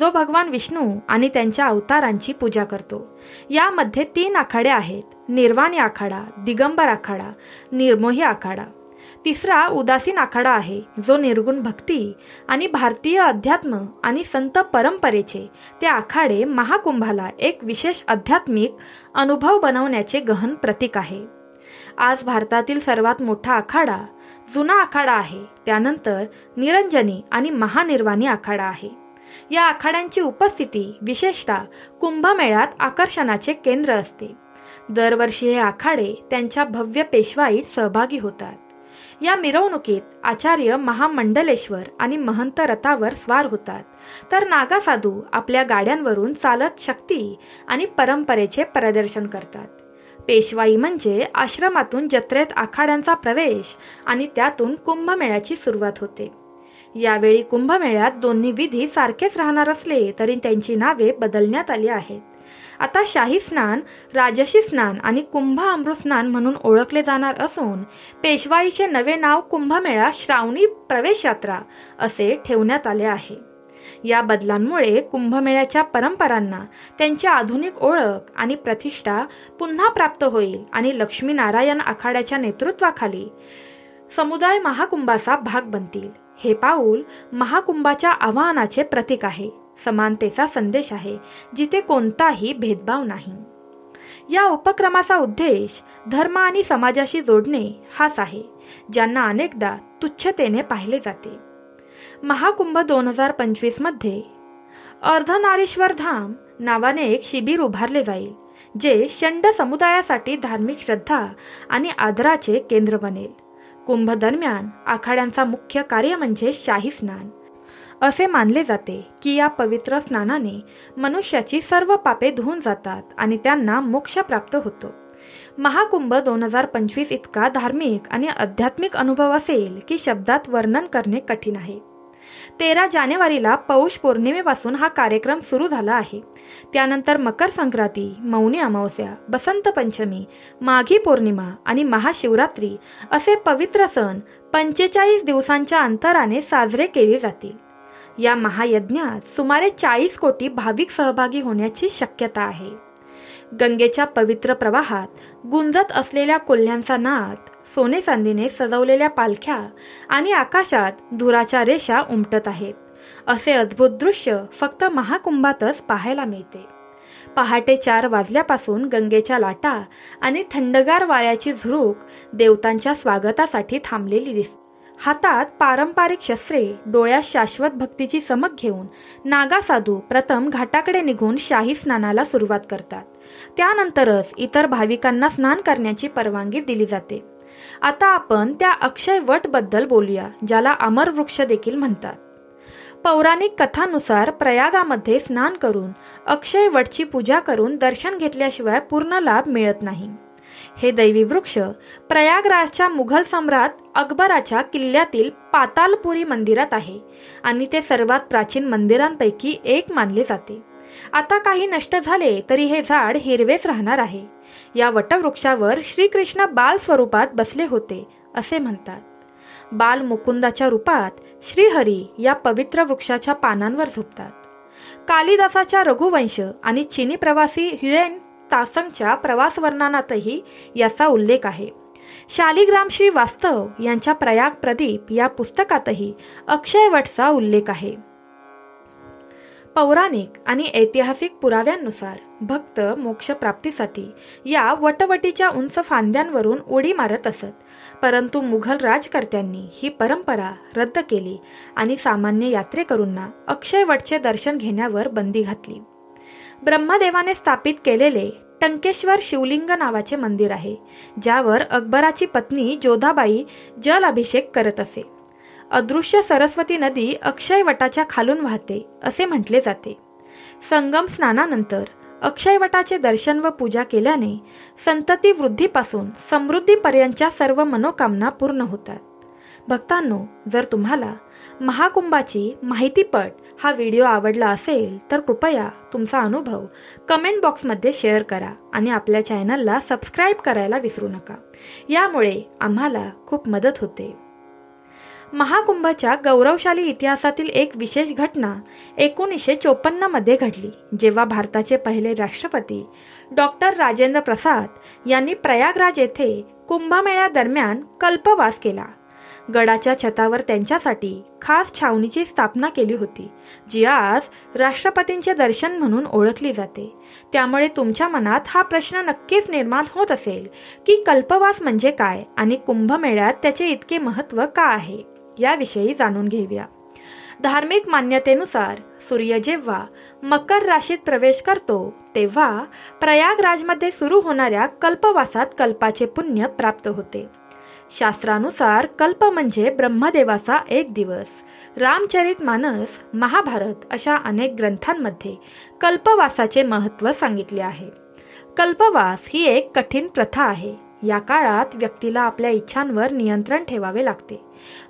जो भगवान विष्णू आणि त्यांच्या अवतारांची पूजा करतो. यामध्ये 3 आखाडे आहेत: निर्वाणी आखाडा, दिगंबर आखाडा, निर्मोही आखाडा. तिसरा उदासीन आखाडा आहे, जो निर्गुण भक्ती आणि भारतीय अध्यात्म आणि संत परंपरेचे ते आखाडे महाकुंभाला एक विशेष आध्यात्मिक अनुभव बनवण्याचे गहन प्रतीक आहे. आज भारतातील सर्वात मोठा आखाडा जुना आखाडा आहे. त्यानंतर निरंजनी आणि महानिर्वाणी आखाडा आहे. या आखाड्यांची उपस्थिती विशेषतः कुंभमेळ्यात आकर्षणाचे केंद्र असते. दरवर्षी हे आखाडे त्यांच्या भव्य पेशवाईत सहभागी होतात. या मिरवणुकीत आचार्य महामंडलेश्वर आणि महंत रथावर स्वार होतात, तर नागासाधू आपल्या गाड्यांवरून चालत शक्ती आणि परंपरेचे प्रदर्शन करतात. पेशवाई म्हणजे आश्रमातून जत्रेत आखाड्यांचा प्रवेश आणि त्यातून कुंभमेळ्याची सुरुवात होते. यावेळी कुंभमेळ्यात दोन्ही विधी सारखेच राहणार असले तरी त्यांची नावे बदलण्यात आली आहेत. आता शाही स्नान, राजसी स्नान आणि कुंभ अमृत स्नान म्हणून ओळखले जाणार असून पेशवाईचे नवे नाव कुंभमेळा श्रावणी प्रवेश यात्रा असे ठेवण्यात आले आहे. या बदलांमुळे कुंभमेळ्याच्या परंपरांना त्यांची आधुनिक ओळख आणि प्रतिष्ठा पुन्हा प्राप्त होईल आणि लक्ष्मीनारायण आखाड्याच्या नेतृत्वाखाली समुदाय महाकुंभाचा भाग बनतील. हे पाऊल महाकुंभाच्या आवाहनाचे प्रतीक आहे, समानतेचा संदेश आहे, जिथे कोणताही भेदभाव नाही. या उपक्रमाचा उद्देश धर्म आणि समाजाशी जोडणे हाच आहे, ज्यांना अनेकदा तुच्छतेने पाहिले जाते. महाकुंभ 2025 मध्ये अर्धनारीश्वर धाम नावाने एक शिबिर उभारले जाईल, जे षंड समुदायासाठी धार्मिक श्रद्धा आणि आदराचे केंद्र बनेल. कुंभ दरम्यान आखाड्यांचा मुख्य कार्य म्हणजे शाही स्नान. असे मानले जाते की या पवित्र स्नानाने मनुष्याची सर्व पापे धुवून जातात आणि त्यांना मोक्ष प्राप्त होतो. महाकुंभ 2025 इतका धार्मिक आणि आध्यात्मिक अनुभव असेल की शब्दात वर्णन करणे कठीण आहे. 13 जानेवारीला पौष पौर्णिमेपासून हा कार्यक्रम सुरू झाला आहे. त्यानंतर मकर संक्रांती, मौनी अमावस्या, बसंत पंचमी, माघी पौर्णिमा आणि महाशिवरात्री असे पवित्र सण 45 दिवसांच्या अंतराने साजरे केले जातील. या महायज्ञात सुमारे 40 कोटी भाविक सहभागी होण्याची शक्यता आहे. गंगेच्या पवित्र प्रवाहात गुंजत असलेल्या कोल्ह्यांचा नाद, सोने चांदीने सजवलेल्या पालख्या आणि आकाशात धुराच्या रेषा उमटत आहेत. असे अद्भुत दृश्य फक्त महाकुंभातच पाहायला मिळते. पहाटे 4 वाजल्यापासून गंगेच्या लाटा आणि थंडगार वाऱ्याची झुळूक देवतांच्या स्वागतासाठी थांबलेली दिसते. हातात पारंपरिक शस्त्रे, डोळ्यात शाश्वत भक्तीची चमक घेऊन नागासाधू प्रथम घाटाकडे निघून शाही स्नानाला सुरुवात करतात. त्यानंतरच इतर भाविकांना स्नान करण्याची परवानगी दिली जाते. आता आपण त्या अक्षय वट बद्दल बोलूया, ज्याला अमर वृक्ष देखील म्हणतात. पौराणिक कथानुसार प्रयागामध्ये स्नान करून अक्षय वटची पूजा करून दर्शन घेतल्याशिवाय पूर्ण लाभ मिळत नाही. हे दैवी वृक्ष प्रयागराजच्या मुघल सम्राट अकबराच्या किल्ल्यातील पातालपुरी मंदिरात आहे आणि ते सर्वात प्राचीन मंदिरांपैकी एक मानले जाते. आता काही नष्ट झाले तरी हे झाड हिरवेच राहणार आहे. या वटवृक्षावर श्रीकृष्ण बाल स्वरूपात बसले होते असे म्हणतात. बाल मुकुंदाच्या रूपात श्रीहरी या पवित्र वृक्षाच्या पानांवर झोपतात. कालिदासाच्या रघुवंश आणि चीनी प्रवासी ह्युएन तासंगच्या प्रवास वर्णनातही याचा उल्लेख आहे. शालिग्राम श्री वास्तव यांच्या प्रयाग प्रदीप या पुस्तकातही अक्षयवटचा उल्लेख आहे. पौराणिक आणि ऐतिहासिक पुराव्यांनुसार भक्त मोक्षप्राप्तीसाठी या वटवटीच्या उंच फांद्यांवरून उडी मारत असत, परंतु मुघल राजकर्त्यांनी ही परंपरा रद्द केली आणि सामान्य यात्रेकरूंना अक्षयवटचे दर्शन घेण्यावर बंदी घातली. ब्रह्मदेवाने स्थापित केलेले टंकेश्वर शिवलिंग नावाचे मंदिर आहे, ज्यावर अकबराची पत्नी जोधाबाई जल अभिषेक करत असे. अदृश्य सरस्वती नदी अक्षयवटाच्या खालून वाहते असे म्हटले जाते. संगम स्नानानंतर अक्षयवटाचे दर्शन व पूजा केल्याने संतती वृद्धीपासून समृद्धीपर्यंतच्या सर्व मनोकामना पूर्ण होतात. भक्तांनो, जर तुम्हाला महाकुंभाची माहितीपट हा व्हिडिओ आवडला असेल तर कृपया तुमचा अनुभव कमेंट बॉक्समध्ये शेअर करा आणि आपल्या चॅनलला सबस्क्राईब करायला विसरू नका. यामुळे आम्हाला खूप मदत होते. महाकुंभाच्या गौरवशाली इतिहासातील एक विशेष घटना 1954 मध्ये घडली, जेव्हा भारताचे पहिले राष्ट्रपती डॉक्टर राजेंद्र प्रसाद यांनी प्रयागराज येथे कुंभमेळ्यादरम्यान कल्पवास केला. गडाच्या छतावर त्यांच्यासाठी खास छावणीची स्थापना केली होती, जी आज राष्ट्रपतींचे दर्शन म्हणून ओळखली जाते. त्यामुळे तुमच्या मनात हा प्रश्न नक्कीच निर्माण होत असेल की कल्पवास म्हणजे काय आणि कुंभमेळ्यात त्याचे इतके महत्त्व का आहे. याविषयी जाणून घेऊया. धार्मिक मान्यतेनुसार सूर्य जेव्हा मकर राशीत प्रवेश करतो तेव्हा प्रयागराजमध्ये सुरू होणाऱ्या कल्पवासात कल्पाचे पुण्य प्राप्त होते. शास्त्रानुसार कल्प म्हणजे ब्रह्मदेवाचा एक दिवस. रामचरितमानस, महाभारत अशा अनेक ग्रंथांमध्ये कल्पवासाचे महत्त्व सांगितले आहे. कल्पवास ही एक कठीण प्रथा आहे. या काळात व्यक्तीला आपल्या इच्छांवर नियंत्रण ठेवावे लागते.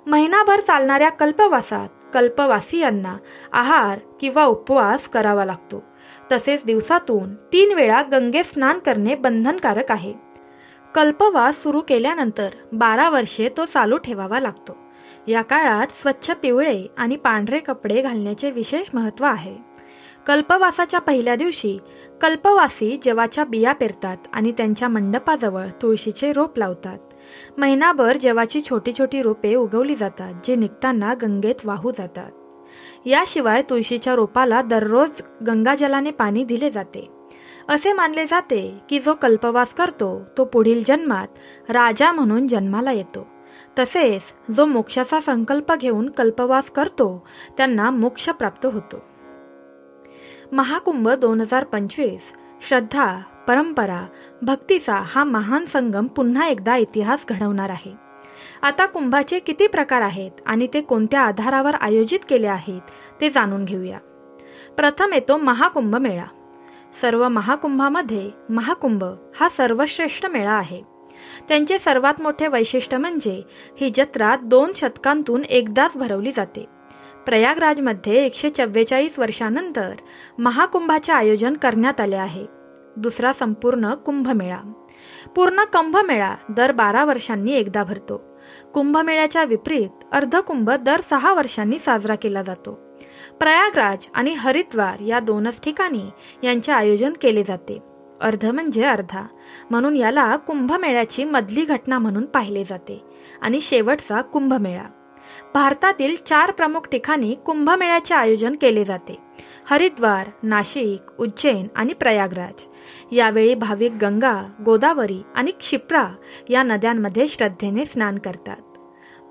महिनाभर चालणाऱ्या कल्पवासात कल्पवासियांना आहार किंवा उपवास करावा लागतो. तसेच दिवसातून 3 वेळा गंगेत स्नान करणे बंधनकारक आहे. कल्पवास सुरू केल्यानंतर 12 वर्षे तो चालू ठेवावा लागतो. या काळात स्वच्छ पिवळे आणि पांढरे कपडे घालण्याचे विशेष महत्त्व आहे. कल्पवासाच्या पहिल्या दिवशी कल्पवासी जवाच्या बिया पेरतात आणि त्यांच्या मंडपाजवळ तुळशीचे रोप लावतात. महिनाभर जवाची छोटी छोटी रोपे उगवली जातात, जे निघताना गंगेत वाहू जातात. याशिवाय तुळशीच्या रोपाला दररोज गंगाजलाने पाणी दिले जाते. असे मानले जाते की जो कल्पवास करतो तो पुढील जन्मात राजा म्हणून जन्माला येतो. तसेच जो मोक्षाचा संकल्प घेऊन कल्पवास करतो त्यांना मोक्ष प्राप्त होतो. महाकुंभ 2025 श्रद्धा, परंपरा, भक्तीचा हा महान संगम पुन्हा एकदा इतिहास घडवणार आहे. आता कुंभाचे किती प्रकार आहेत आणि ते कोणत्या आधारावर आयोजित केले आहेत ते जाणून घेऊया. प्रथम येतो महाकुंभ मेळा. सर्व महाकुंभामध्ये महाकुंभ हा सर्वश्रेष्ठ मेळा आहे. त्यांचे सर्वात मोठे वैशिष्ट्य म्हणजे ही जत्रा 2 शतकांतून एकदाच भरवली जाते. प्रयागराजमध्ये 144 वर्षांनंतर महाकुंभाचे आयोजन करण्यात आले आहे. दुसरा संपूर्ण कुंभमेळा. पूर्ण कुंभमेळा दर 12 वर्षांनी एकदा भरतो. कुंभमेळ्याच्या विपरीत अर्धकुंभ दर 6 वर्षांनी साजरा केला जातो. प्रयागराज आणि हरिद्वार या 2च ठिकाणी यांचे आयोजन केले जाते. अर्ध म्हणजे अर्धा, म्हणून याला कुंभमेळ्याची मधली घटना म्हणून पाहिले जाते आणि शेवटचा कुंभमेळा. भारतातील 4 प्रमुख ठिकाणी कुंभमेळ्याचे आयोजन केले जाते: हरिद्वार, नाशिक, उज्जैन आणि प्रयागराज. यावेळी भाविक गंगा, गोदावरी आणि क्षिप्रा या नद्यांमध्ये श्रद्धेने स्नान करतात.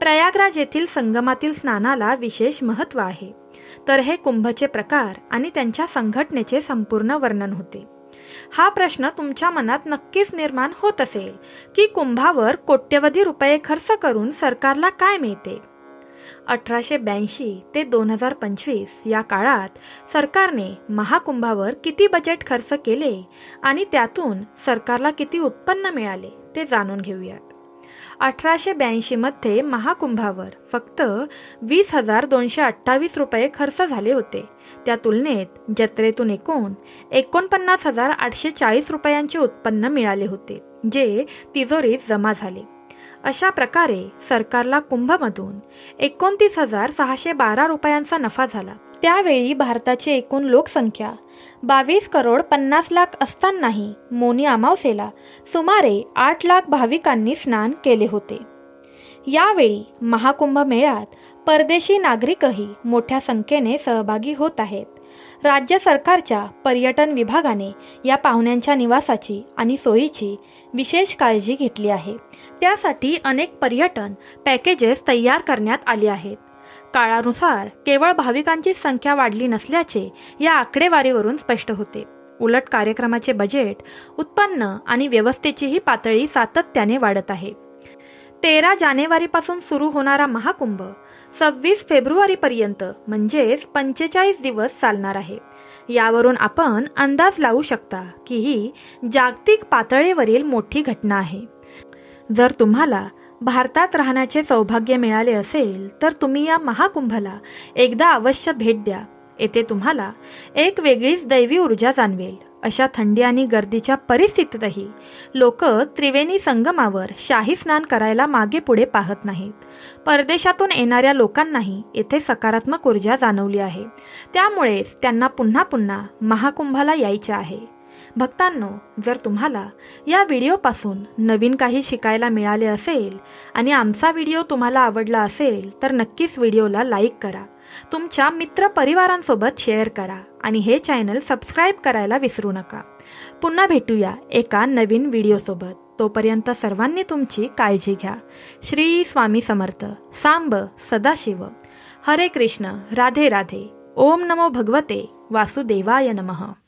प्रयागराज येथील संगमातील स्नानाला विशेष महत्त्व आहे. तर हे कुंभचे प्रकार आणि त्यांच्या संघटनेचे संपूर्ण वर्णन होते. हा प्रश्न तुमच्या मनात नक्कीच निर्माण होत असेल की कुंभावर कोट्यवधी रुपये खर्च करून सरकारला काय मिळते. 1882 ते 2025 या काळात सरकारने महाकुंभावर किती बजेट खर्च केले आणि त्यातून सरकारला किती उत्पन्न मिळाले ते जाणून घेऊयात. 1882 मध्ये महाकुंभावर फक्त 20,228 रुपये खर्च झाले होते. त्या तुलनेत जत्रेतून एकूण 49,840 रुपयांचे उत्पन्न मिळाले होते, जे तिजोरीत जमा झाले. अशा प्रकारे सरकारला कुंभमधून 29,612 रुपयांचा नफा झाला. त्यावेळी भारताची एकूण लोकसंख्या 22,50,00,000 असतानाही मोनी अमावस्येला सुमारे 8 लाख भाविकांनी स्नान केले होते. यावेळी महाकुंभ मेळ्यात परदेशी नागरिकही मोठ्या संख्येने सहभागी होत आहेत. राज्य सरकारच्या पर्यटन विभागाने या पाहुण्यांच्या निवासाची आणि सोयीची विशेष काळजी घेतली आहे. त्यासाठी अनेक पर्यटन पॅकेजेस तयार करण्यात आली आहेत. काळानुसार केवळ भाविकांची संख्या वाढली नसल्याचे या आकडेवारीवरून स्पष्ट होते. उलट कार्यक्रमाचे बजेट, उत्पन्न आणि व्यवस्थेचीही पातळी सातत्याने वाढत आहे. 13 जानेवारीपासून सुरू होणारा महाकुंभ 26 फेब्रुवारीपर्यंत म्हणजेच 45 दिवस चालणार आहे. यावरून आपण अंदाज लावू शकता की ही जागतिक पातळीवरील मोठी घटना आहे. जर तुम्हाला भारतात राहण्याचे सौभाग्य मिळाले असेल तर तुम्ही या महाकुंभला एकदा अवश्य भेट द्या. येथे तुम्हाला एक वेगळीच दैवी ऊर्जा जाणवेल. अशा थंडी आणि गर्दीच्या परिस्थितीतही लोक त्रिवेणी संगमावर शाही स्नान करायला मागे पुढे पाहत नाहीत. परदेशातून येणाऱ्या लोकांनाही येथे सकारात्मक ऊर्जा जाणवली आहे. त्यामुळेच त्यांना पुन्हा पुन्हा महाकुंभाला यायचे आहे. भक्तांनो, जर तुम्हाला या व्हिडिओपासून नवीन काही शिकायला मिळाले असेल आणि आमचा व्हिडिओ तुम्हाला आवडला असेल तर नक्कीच व्हिडिओला लाईक करा, तुमच्या मित्रपरिवारांसोबत शेअर करा आणि हे चॅनल सबस्क्राईब करायला विसरू नका. पुन्हा भेटूया एका नवीन व्हिडिओसोबत. तोपर्यंत सर्वांनी तुमची काळजी घ्या. श्री स्वामी समर्थ. सांब सदाशिव. हरे कृष्ण. राधे राधे. ओम नमो भगवते वासुदेवाय नमः.